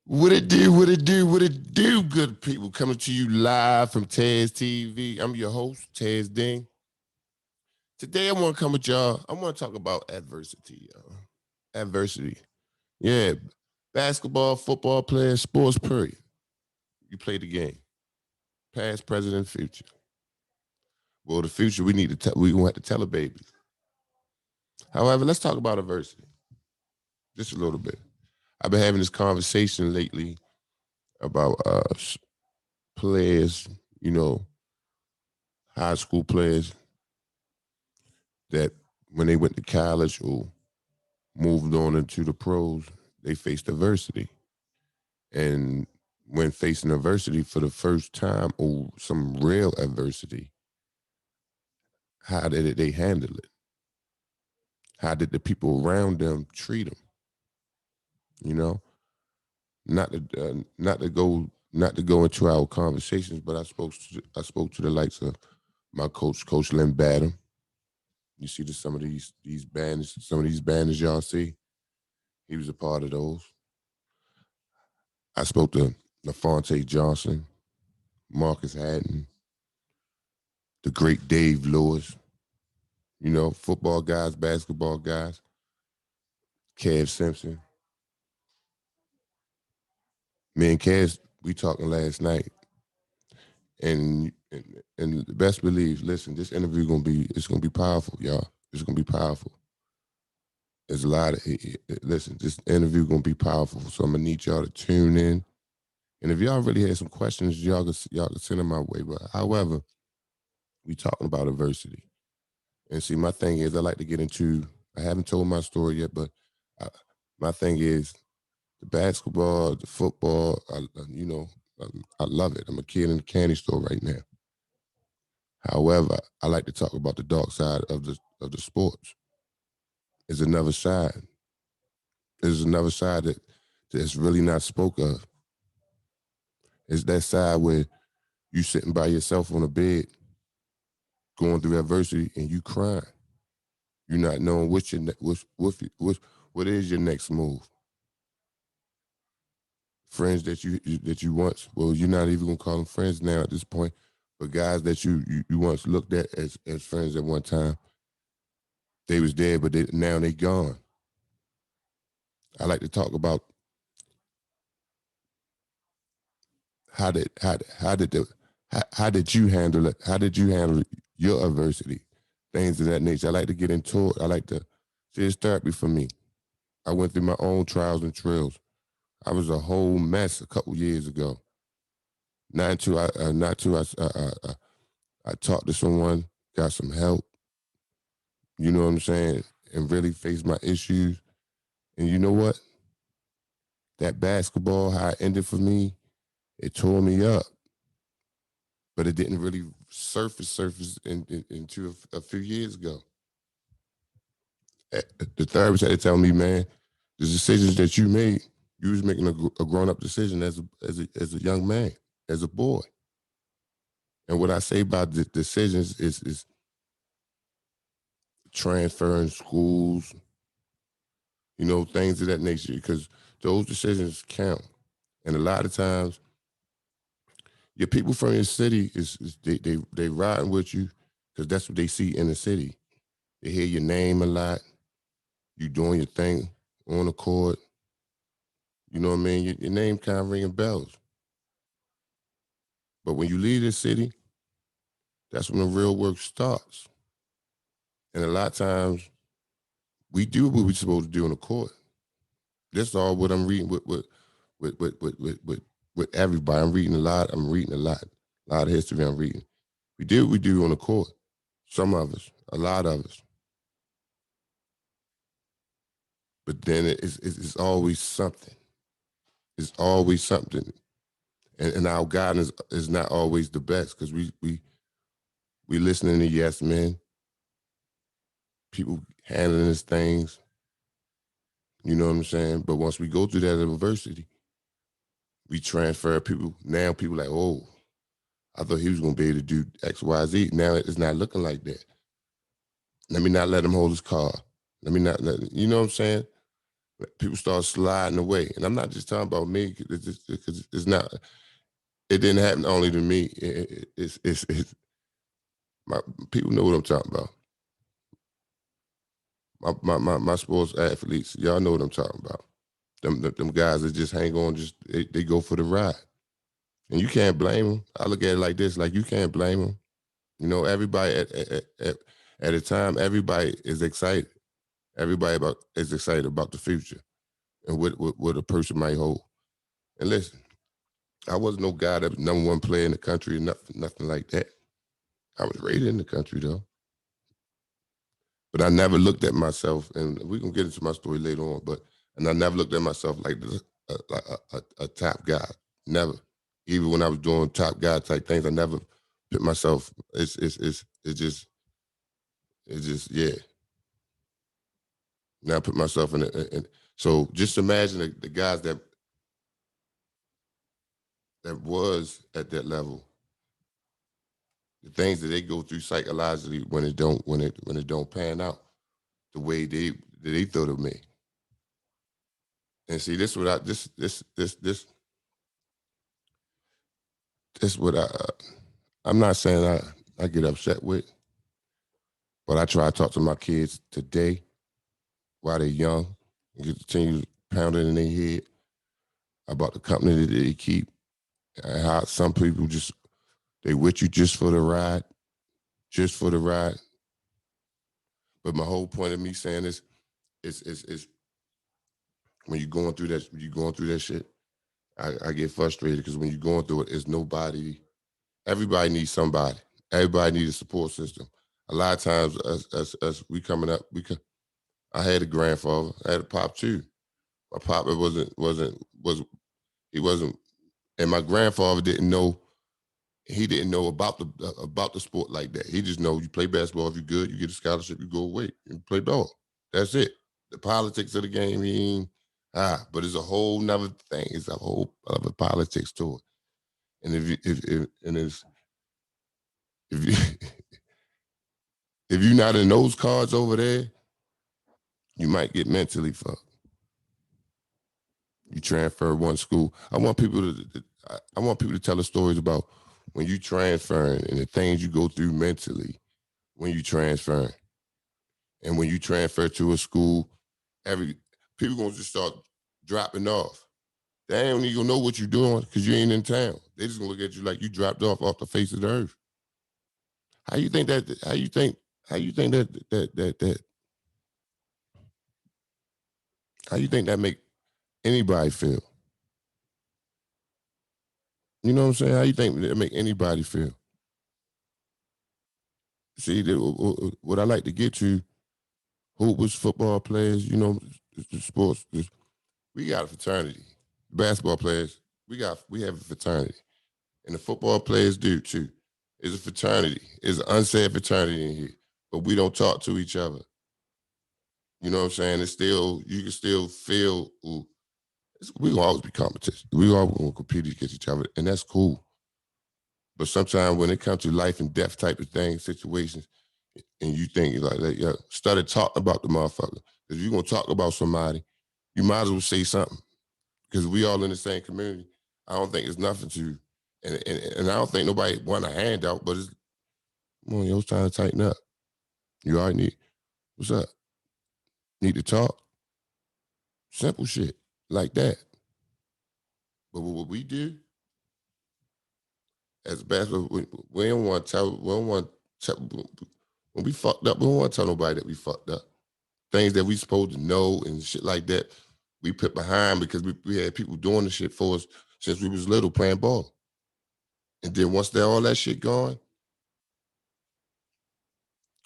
What it do, what it do, what it do, good people. Coming to you live from Taz TV. I'm your host, Taz Ding. Today I want to come with y'all. I want to talk about adversity, y'all. Adversity. Yeah. Basketball, football players, sports, period. You play the game. Past, present, and future. Well, the future we need to tell we gonna have to tell a baby. However, let's talk about adversity. Just a little bit. I've been having this conversation lately about players, you know, high school players that when they went to college or moved on into the pros, they faced adversity. And when facing adversity for the first time or some real adversity, how did they handle it? How did the people around them treat them? You know, not to go into our conversations, but I spoke to the likes of my coach, Coach Lynn Badham. You see some of these banners, some of these banners y'all see. He was a part of those. I spoke to LaFonte Johnson, Marcus Hatton, the great Dave Lewis, football guys, basketball guys, Kev Simpson. Me and Kev, we talking last night, and the best believe, listen, this interview gonna be powerful, y'all. It's gonna be powerful. There's a lot of listen. This interview gonna be powerful, so I'm gonna need y'all to tune in. And if y'all really had some questions, y'all can send them my way. But however, we talking about adversity. And see, my thing is, I like to get into. I haven't told my story yet, but I, my thing is the basketball, the football. I, I love it. I'm a kid in the candy store right now. However, I like to talk about the dark side of the sports. There's another side. There's another side that's really not spoke of. It's that side where you sitting by yourself on a bed, going through adversity, and you crying. You're not knowing what is your next move. Friends that you once, well, you're not even gonna call them friends now at this point, but guys that you once looked at as friends at one time, they was there, but now they gone. I like to talk about how did you handle it? How did you handle your adversity? Things of that nature. I like to get into it. I like to see it's therapy for me. I went through my own trials and trails. I was a whole mess a couple years ago. Not until I talked to someone, got some help. You know what I'm saying, and really faced my issues. And you know what? That basketball, how it ended for me, it tore me up, but it didn't really surface into a few years ago. The therapist had to tell me, man, the decisions that you made, you was making a grown up decision as a young man, as a boy. And what I say about the decisions is transferring schools, things of that nature, because those decisions count. And a lot of times, your people from your city is they riding with you because that's what they see in the city. They hear your name a lot. You doing your thing on the court. You know what I mean? Your name kind of ringing bells. But when you leave the city, that's when the real work starts. And a lot of times, we do what we're supposed to do on the court. That's all what I'm reading with everybody. I'm reading a lot. A lot of history I'm reading. We do what we do on the court. Some of us, a lot of us. But then it's always something. It's always something. And our guidance is not always the best because we listening to yes men, people handling these things. You know what I'm saying? But once we go through that adversity, we transfer people. Now people like, oh, I thought he was gonna be able to do X, Y, Z. Now it's not looking like that. Let me not let him hold his car. Let me not let, you know what I'm saying? People start sliding away. And I'm not just talking about me, because it's not, it didn't happen only to me. It's my people know what I'm talking about. My sports athletes, y'all know what I'm talking about. Them guys that just hang on, just they go for the ride. And you can't blame them. I look at it like this, like you can't blame them. You know, everybody at a time, everybody is excited. Everybody is excited about the future and what a person might hold. And listen, I wasn't no guy that was #1 player in the country, nothing like that. I was rated in the country though. But I never looked at myself, and we're gonna get into my story later on, and I never looked at myself like a top guy. Never. Even when I was doing top guy type things, I never put myself, it's just yeah. Now I put myself in it. So just imagine the guys that was at that level, the things that they go through psychologically when it don't pan out the way they thought of me. And see, this what I this what I'm not saying I get upset with, but I try to talk to my kids today while they're young and continue pounding in their head about the company that they keep and how some people just they with you just for the ride, just for the ride. But my whole point of me saying this is when you're going through that shit, I get frustrated because when you're going through it, it's nobody. Everybody needs somebody. Everybody needs a support system. A lot of times, us we coming up, I had a grandfather, I had a pop too. My papa he wasn't, and my grandfather didn't know. He didn't know about the sport like that. He just know you play basketball. If you're good, you get a scholarship. You go away and play ball. That's it. The politics of the game, but it's a whole nother thing. It's a whole other politics to it. And if you if you're not in those cards over there, you might get mentally fucked. You transfer one school. I want people to tell the stories about when you transferring and the things you go through mentally when you transferring. And when you transfer to a school, people gonna just start dropping off. They ain't even gonna know what you're doing because you ain't in town. They just gonna look at you like you dropped off the face of the earth. How you think that? How you think that? How you think that make anybody feel? You know what I'm saying? How you think that make anybody feel? See, what I like to get to, hoopers, football players, the sports. We got a fraternity. Basketball players, we have a fraternity, and the football players do too. It's a fraternity. It's an unsaid fraternity in here, but we don't talk to each other. You know what I'm saying? It's still you can still feel. We gonna always be competition. We all gonna compete against each other, and that's cool. But sometimes when it comes to life and death type of things, situations, and you think like that, yeah, started talking about the motherfucker. If you're gonna talk about somebody, you might as well say something because we all in the same community. I don't think it's nothing to, and I don't think nobody want a handout, but it's come on, yo, it's time to tighten up. You all right, need what's up? Need to talk? Simple shit like that. But what we do as basketball, we don't want to tell. We don't want to tell, when we fucked up. We don't want to tell nobody that we fucked up. Things that we supposed to know and shit like that, we put behind because we had people doing the shit for us since we was little playing ball. And then once all that shit gone,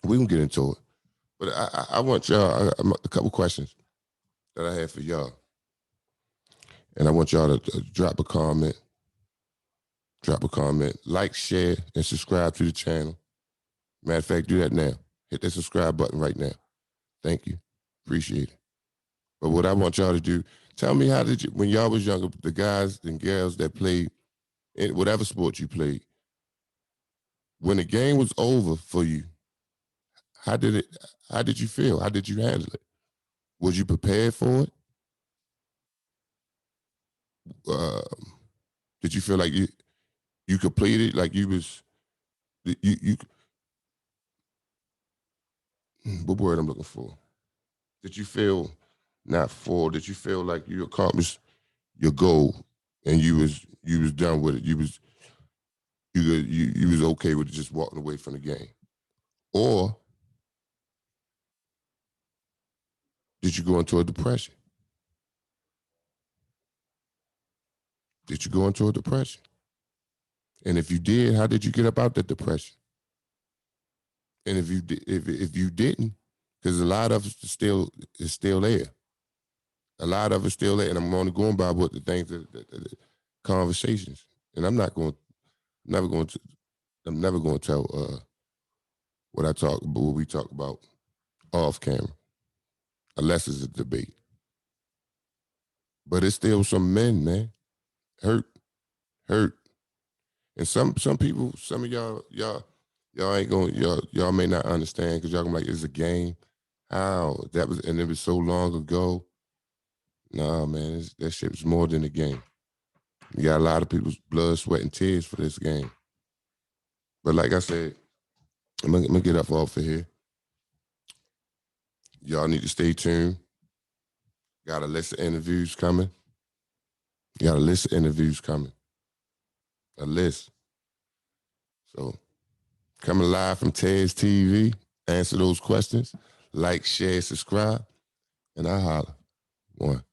we can get into it. But I want y'all a couple questions that I have for y'all, and I want y'all to drop a comment, like, share, and subscribe to the channel. Matter of fact, do that now. Hit that subscribe button right now. Thank you. Appreciate it. But what I want y'all to do, tell me how did you, when y'all was younger, the guys and girls that played in whatever sport you played, when the game was over for you, how did you feel? How did you handle it? Was you prepared for it? uh, did you feel like you completed, like you was you what word I'm looking for? Did you feel not full? Did you feel like you accomplished your goal and you was done with it? You was okay with just walking away from the game, or did you go into a depression? Did you go into a depression? And if you did, how did you get up out that depression? And if you if you didn't, because a lot of it is still there. A lot of it's still there, and I'm only going by what the things the conversations. And never going to, I'm never going to tell what we talk about off camera, unless it's a debate. But it's still some men, man, hurt, hurt, and some people, some of y'all ain't going, y'all may not understand because y'all gonna be like it's a game. How that was, and it was so long ago. Nah, man, that shit was more than a game. You got a lot of people's blood, sweat, and tears for this game. But like I said, I'm gonna get up off of here. Y'all need to stay tuned. Got a list of interviews coming. Got a list of interviews coming. A list. So coming live from TazTv. Answer those questions. Like, share, subscribe, and I holler. One.